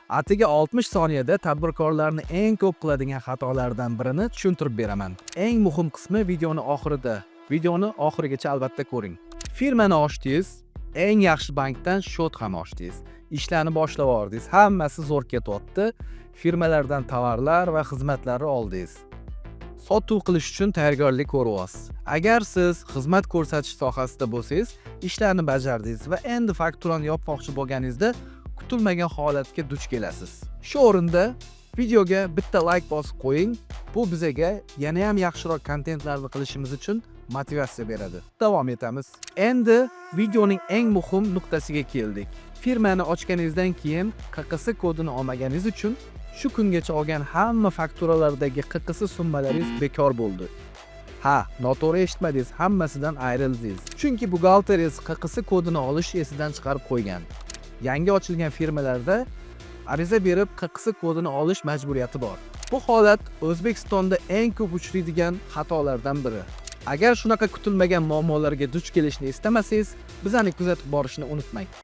Atigi 60 soniyada tadbirkorlarni eng ko'p qiladigan xatolardan birini tushuntirib beraman. Eng muhim qismi videoni oxirida. Videoni oxirigacha albatta ko'ring. Firmani ochdingiz, eng yaxshi bankdan shot ham ochdingiz. Ishlarni boshlab yubordingiz. Hammasi zo'r ketyapti. Firmalardan tovarlar va xizmatlarni oldingiz. Sotuv qilish uchun tayyorgarlik ko'ryapsiz. Agar siz xizmat ko'rsatish sohasida bo'lsangiz, ishlarni bajardingiz va endi fakturani yopmoqchi bo'lganingizda kutilmagan holatga duch kelasiz. Shu o'rinda videoga bitta like bosib qo'ying. Bu bizga yana ham yaxshiroq kontentlarni qilishimiz uchun motivatsiya beradi. Davom etamiz. Endi videoning eng muhim nuqtasiga keldik. Firmani ochganingizdan keyin QQS kodini olmaganingiz uchun shu kungacha olgan hamma fakturalardagi QQS summalaringiz bekor bo'ldi. Ha, noto'g'ri eshitmadingiz, hammasidan ayrildingiz. Chunki buxgalteringiz QQS kodini olish esidan chiqarib qo'ygan. Yangi ochilgan firmalarda ariza berib QQS kodini olish majburiyati bor. Bu holat O'zbekistonda eng ko'p uchraydigan xatolardan biri. Agar shunaqa kutilmagan muammolarga duch kelishni istamasangiz, bizani kuzatib borishni unutmang.